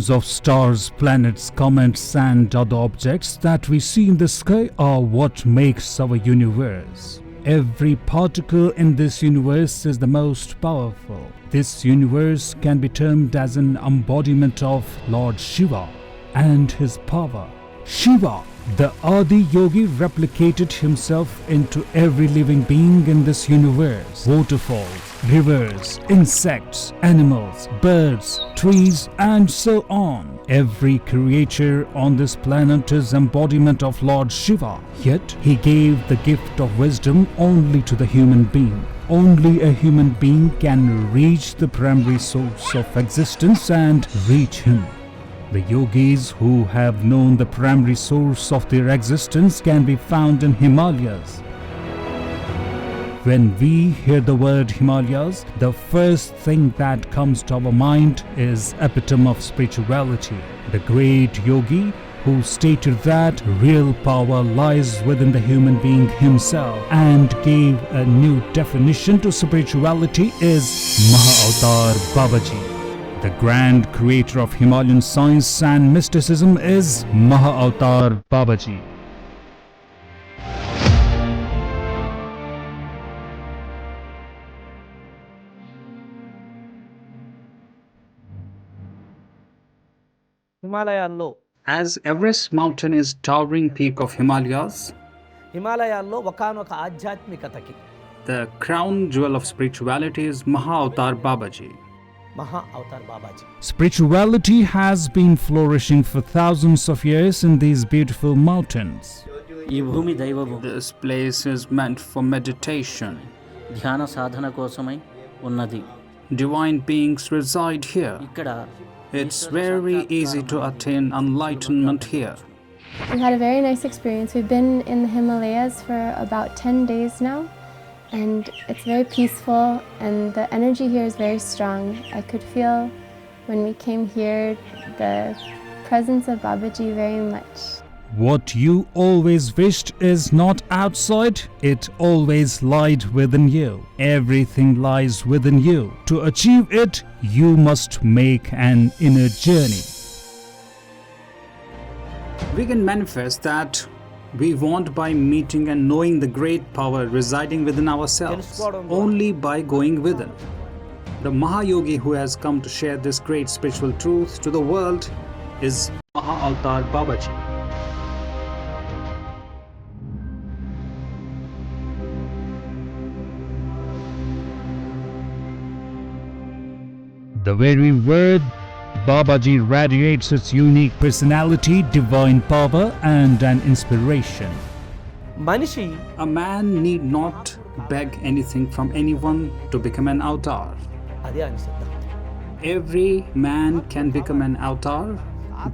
Thousands of stars, planets, comets and other objects that we see in the sky are what makes our universe. Every particle in this universe is the most powerful. This universe can be termed as an embodiment of Lord Shiva and his power. Shiva, the Adi Yogi, replicated himself into every living being in this universe. Waterfalls, rivers, insects, animals, birds, trees, and so on. Every creature on this planet is embodiment of Lord Shiva. Yet he gave the gift of wisdom only to the human being. Only a human being can reach the primary source of existence and reach him. The yogis who have known the primary source of their existence can be found in Himalayas. When we hear the word Himalayas, the first thing that comes to our mind is epitome of spirituality. The great yogi who stated that real power lies within the human being himself and gave a new definition to spirituality is Mahavatar Babaji. The grand creator of Himalayan science and mysticism is Mahavatar Babaji. హిమాలయాల్లో As Everest mountain is towering peak of Himalayas, హిమాలయాల్లో ఒకానొక ఆధ్యాత్మికతకి the crown jewel of spirituality is Mahavatar Babaji. Mahavatar Babaji. Spirituality has been flourishing for thousands of years in these beautiful mountains. ఈ భూమి దైవము. This place is meant for meditation. ధ్యాన సాధన కోసమై ఉన్నది. Divine beings reside here. ఇక్కడ It's very easy to attain enlightenment here. We had a very nice experience. We've been in the Himalayas for about 10 days now, and it's very peaceful, and the energy here is very strong. I could feel when we came here the presence of Babaji very much. What you always wished is not outside, it always lied within you. Everything lies within you. To achieve it, you must make an inner journey. We can manifest that we want by meeting and knowing the great power residing within ourselves, only by going within. The Mahayogi who has come to share this great spiritual truth to the world is Mahavatar Babaji. The very word Babaji radiates its unique personality, divine power, and an inspiration. మనిషి A man need not beg anything from anyone to become an avatar. అదే ఆయన సిద్ధాంతం. Every man can become an avatar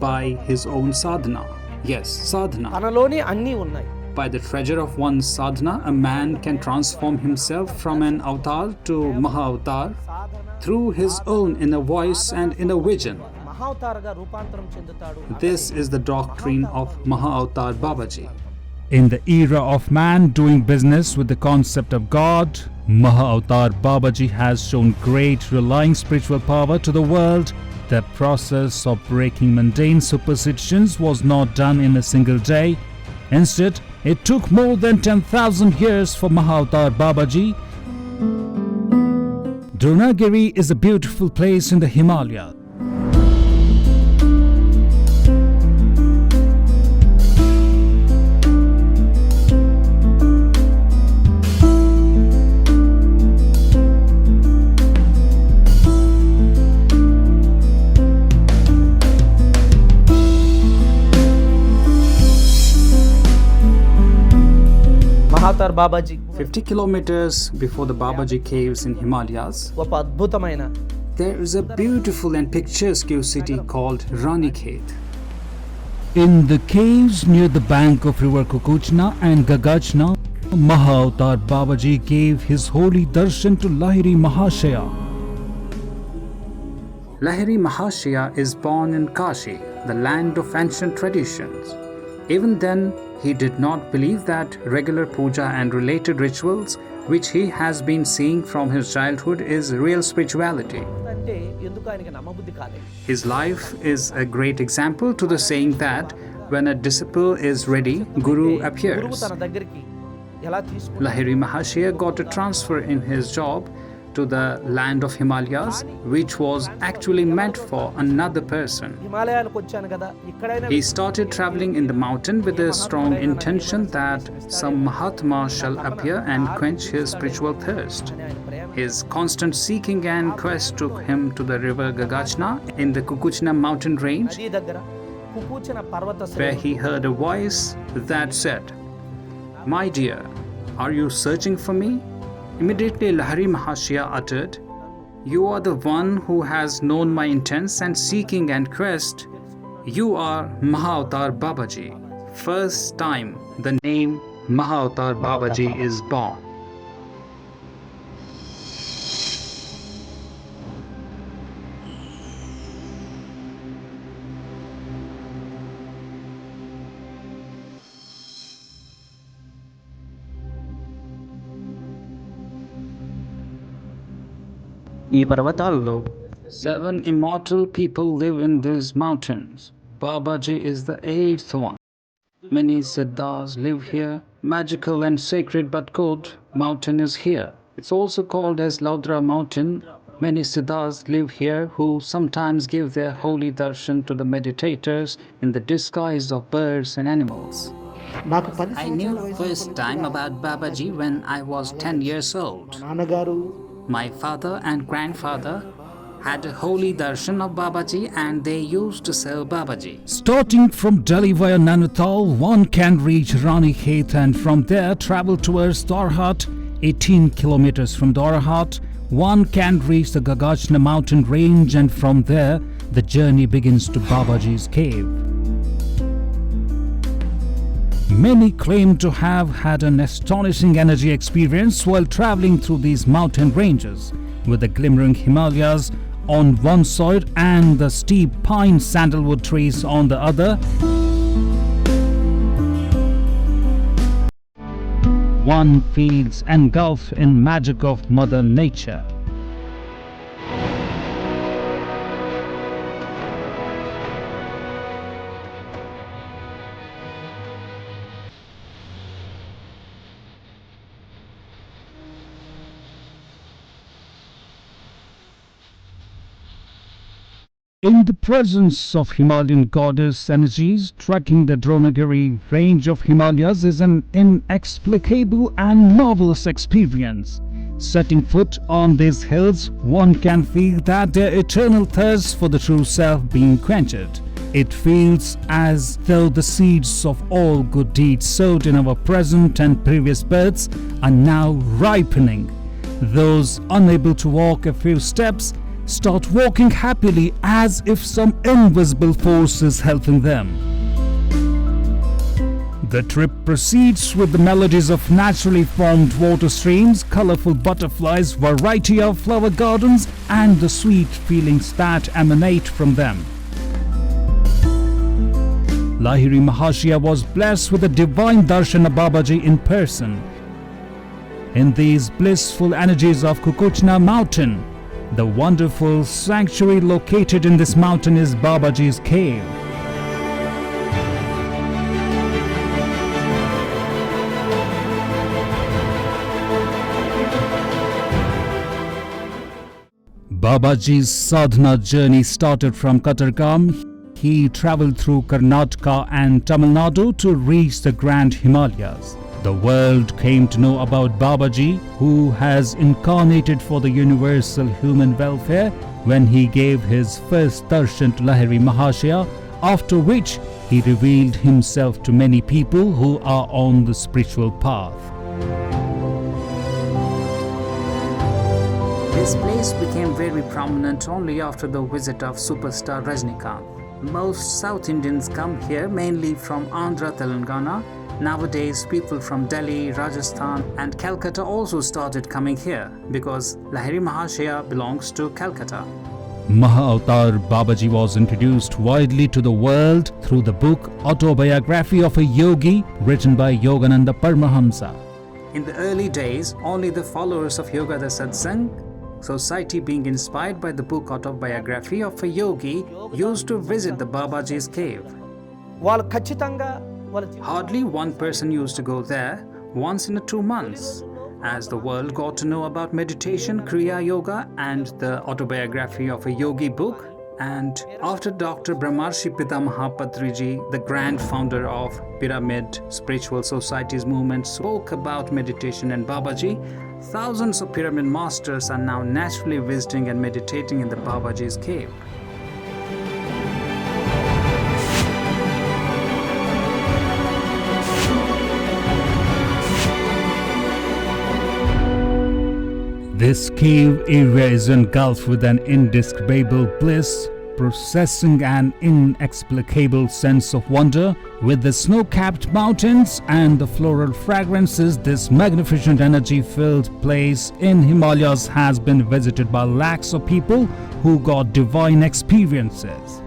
by his own sadhana. Yes, sadhana. తనలోని అన్నీ ఉన్నాయి. By the treasure of one's sadhana, a man can transform himself from an avatar to Mahavatar through his own inner voice and inner vision. మహావతారగా రూపాంతరం చెందుతాడు. This is the doctrine of Mahavatar Babaji. In the era of man doing business with the concept of God, Mahavatar Babaji has shown great relying spiritual power to the world. The process of breaking mundane superstitions was not done in a single day. Instead, it took more than 10,000 years for Mahavatar Babaji. Dronagiri is a beautiful place in the Himalayas. Mahavatar Babaji 50 kilometers before the Babaji caves in Himalayas, ఒక అద్భుతమైన there is a beautiful and picturesque city called Ranikhet. In the caves near the bank of river Kukuchna and Gagachna, Mahavatar Babaji gave his holy darshan to Lahiri Mahasaya. Lahiri Mahasaya is born in Kashi, the land of ancient traditions. Even then, he did not believe that regular puja and related rituals which he has been seeing from his childhood is real spirituality. అంటే ఎందుకు ఆయనకి నమ్మబుద్ధి కాలేదు. His life is a great example to the saying that when a disciple is ready, Guru గురువు appears. తన దగ్గరికి ఎలా తీసుకుంటారు? Lahiri Mahasaya got a transfer in his job to the land of Himalayas, which was actually meant for another person. హిమాలయాలకు వచ్చాను కదా, ఇక్కడైనా He started traveling in the mountain with a strong intention that some Mahatma shall appear and quench his spiritual thirst. అని ఆయన ప్రేమ. His constant seeking and quest took him to the river Gagachna in the Kukuchna mountain range, నదీ దగ్గర కుకూచిన పర్వత where శ్రేణి. he heard a voice that said, "My dear, are you searching for me?" Immediately Lahiri Mahasaya uttered, "You are the one who has known my intents and seeking and quest. You are Mahavtar Babaji." First time the name Mahavtar Babaji is born. ఈ పర్వతాల్లో 7 immortal people live in these mountains. Babaji is the 8th one. Many siddhas live here. Magical and sacred but cold mountain is here. It's also called as Laudra mountain. Many siddhas live here who sometimes give their holy darshan to the meditators in the disguise of birds and animals. నాకు 10 I knew సంవత్సరాల వయసు first time about Babaji when I was 10 years old. నాన్నగారు My father and grandfather had a holy darshan of Babaji and they used to serve Babaji. Starting from Delhi via Nainital, one can reach Rani Khet and from there travel towards Dwarhat. 18 kilometers from Dwarhat, one can reach the Gagachna mountain range and from there the journey begins to Babaji's cave. Many claim to have had an astonishing energy experience while traveling through these mountain ranges, with the glimmering Himalayas on one side and the steep pine sandalwood trees on the other. One feels engulfed in magic of Mother Nature. In the presence of Himalayan goddess energies, trekking the Dronagiri range of Himalayas is an inexplicable and marvelous experience. Setting foot on these hills, one can feel that their eternal thirst for the true self being quenched. It feels as though the seeds of all good deeds sowed in our present and previous births are now ripening. Those unable to walk a few steps start walking happily as if some invisible force is helping them. The trip proceeds with the melodies of naturally formed water streams, colorful butterflies, variety of flower gardens, and the sweet feelings that emanate from them. Lahiri Mahasaya was blessed with the divine darshan of Babaji in person. In these blissful energies of Kukuchna mountain, the wonderful sanctuary located in this mountain is Babaji's cave. Babaji's sadhana journey started from Katargam. He traveled through Karnataka and Tamil Nadu to reach the Grand Himalayas. The world came to know about Babaji, who has incarnated for the universal human welfare when he gave his first darshan to Lahiri Mahasaya, after which he revealed himself to many people who are on the spiritual path. This place became very prominent only after the visit of superstar Rajnikant. Most South Indians come here mainly from Andhra, Telangana. Nowadays, people from Delhi, Rajasthan and Calcutta also started coming here because Lahiri Mahasaya belongs to Calcutta. Mahavtar Babaji was introduced widely to the world through the book Autobiography of a Yogi, written by Yogananda Paramahamsa. In the early days, only the followers of Yoga the Satsang society, being inspired by the book autobiography of a yogi, used to visit the Babaji's cave. వాళ్ళు ఖచ్చితంగా వాళ్ళ Hardly one person used to go there once in 2 months. As the world got to know about meditation, Kriya Yoga, and the autobiography of a yogi book, and after Dr. Brahmarshi Pitamaha Patriji, the grand founder of Pyramid Spiritual Society's movement, spoke about meditation and Babaji, thousands of pyramid masters are now naturally visiting and meditating in the Babaji's cave. This cave area is engulfed with an indescribable bliss, possessing an inexplicable sense of wonder. With the snow-capped mountains and the floral fragrances, this magnificent energy-filled place in Himalayas has been visited by lakhs of people who got divine experiences.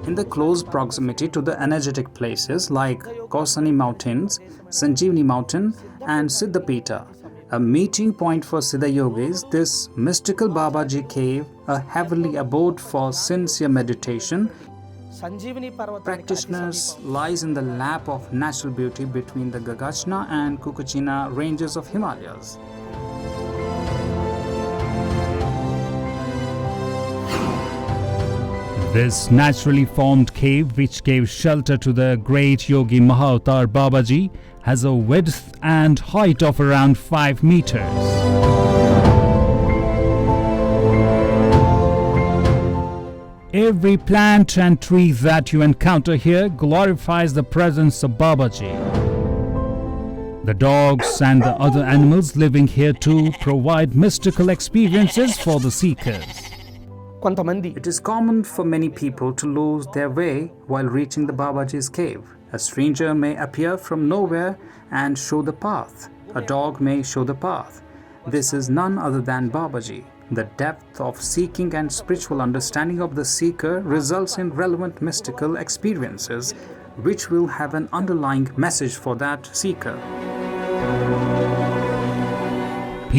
In the close proximity to the energetic places like Kausani Mountains, Sanjeevani Mountain, and Siddhapita, a meeting point for Siddha yogis, this mystical Babaji cave, a heavenly abode for sincere meditation, Sanjeevini పర్వతం practitioners lies in the lap of natural beauty between the Gagachna and Kukuchina ranges of Himalayas. This naturally formed cave, which gave shelter to the great yogi Mahavatar Babaji, has a width and height of around 5 meters. Every plant and tree that you encounter here glorifies the presence of Babaji. The dogs and the other animals living here too provide mystical experiences for the seekers. కొంతమంది It is common for many people to lose their way while reaching the Babaji's cave. A stranger may appear from nowhere and show the path. A dog may show the path. This is none other than Babaji. The depth of seeking and spiritual understanding of the seeker results in relevant mystical experiences, which will have an underlying message for that seeker.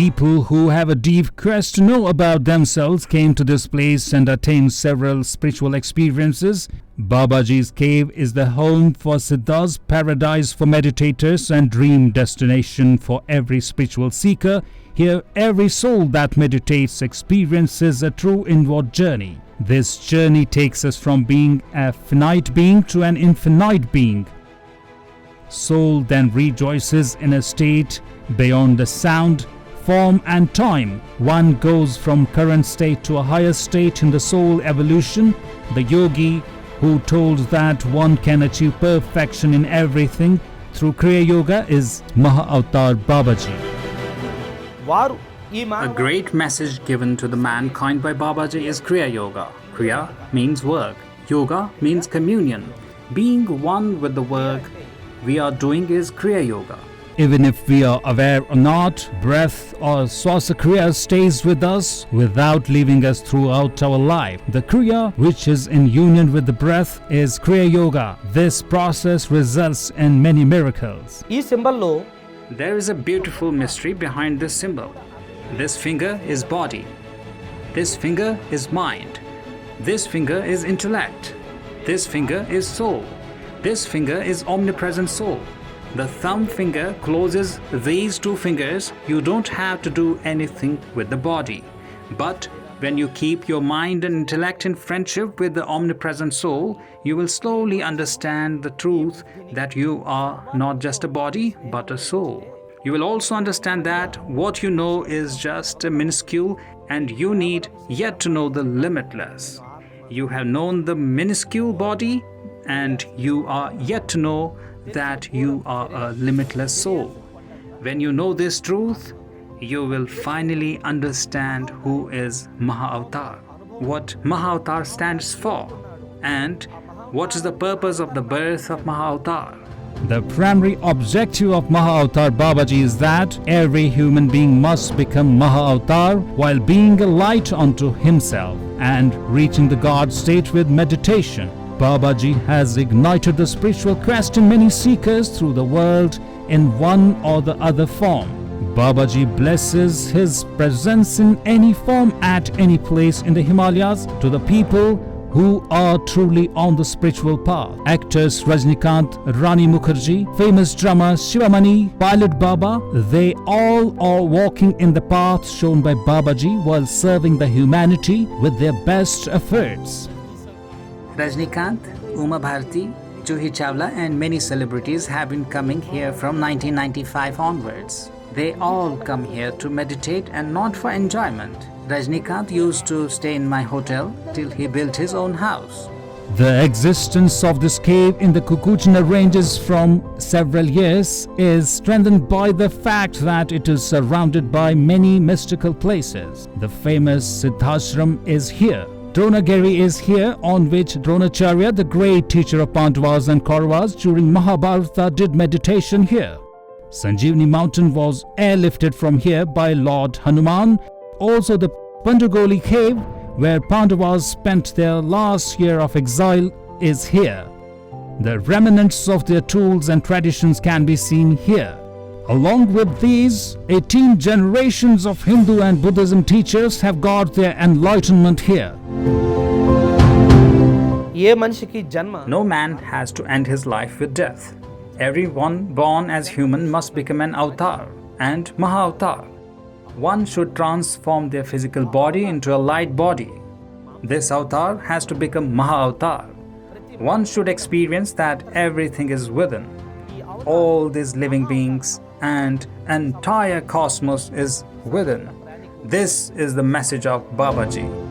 People who have a deep quest to know about themselves came to this place and attained several spiritual experiences. Babaji's cave is the home for Siddhas, paradise for meditators, and dream destination for every spiritual seeker. Here, every soul that meditates experiences a true inward journey. This journey takes us from being a finite being to an infinite being. Soul then rejoices in a state beyond the sound, form and time. One goes from current state to a higher state in the soul evolution. The yogi who told that one can achieve perfection in everything through Kriya Yoga is Mahavatar Babaji. వారు ఈ A మానవ great message given to the mankind by Babaji is Kriya Yoga. Kriya means work. Yoga means communion. Being one with the work we are doing is Kriya Yoga. Even if we are aware or not, breath or swasa kriya stays with us without leaving us throughout our life. The kriya, which is in union with the breath, is Kriya Yoga. This process results in many miracles. ఈ సింబల్లో There is a beautiful mystery behind this symbol. This finger is body. This finger is mind. This finger is intellect. This finger is soul. This finger is omnipresent soul. The thumb finger closes these 2 fingers. You don't have to do anything with the body. But when you keep your mind and intellect in friendship with the omnipresent soul, you will slowly understand the truth that you are not just a body, but a soul. You will also understand that what you know is just a minuscule, and you need yet to know the limitless. You have known the minuscule body, and you are yet to know that you are a limitless soul. When you know this truth, you will finally understand who is Mahavatar, what Mahavatar stands for, and what is the purpose of the birth of Mahavatar. The primary objective of Mahavatar Babaji is that every human being must become Mahavatar while being a light unto himself and reaching the God state with meditation. Babaji has ignited the spiritual quest in many seekers through the world in one or the other form. Babaji blesses his presence in any form at any place in the Himalayas to the people who are truly on the spiritual path. Actors Rajnikant, Rani Mukherjee, famous drummer Shivamani, pilot Baba, they all are walking in the path shown by Babaji while serving the humanity with their best efforts. Rajnikant, Uma Bharti, Juhi Chawla and many celebrities have been coming here from 1995 onwards. They all come here to meditate and not for enjoyment. Rajnikant used to stay in my hotel till he built his own house. The existence of this cave in the Kukuchna ranges from several years is strengthened by the fact that it is surrounded by many mystical places. The famous Siddhashram is here. Dronagiri is here, on which Dronacharya, the great teacher of Pandavas and Kauravas during Mahabharata, did meditation here. Sanjeevani mountain was airlifted from here by Lord Hanuman. Also the Pandagoli cave, where Pandavas spent their last year of exile, is here. The remnants of their tools and traditions can be seen here. Along with these, 18 generations of Hindu and Buddhism teachers have got their enlightenment here. ఏ మనిషికి జన్మ No man has to end his life with death. Everyone born as human must become an avatar and Mahavatar. One should transform their physical body into a light body. This avatar has to become Mahavatar. One should experience that everything is within. All these living beings and entire cosmos is within. This is the message of Babaji.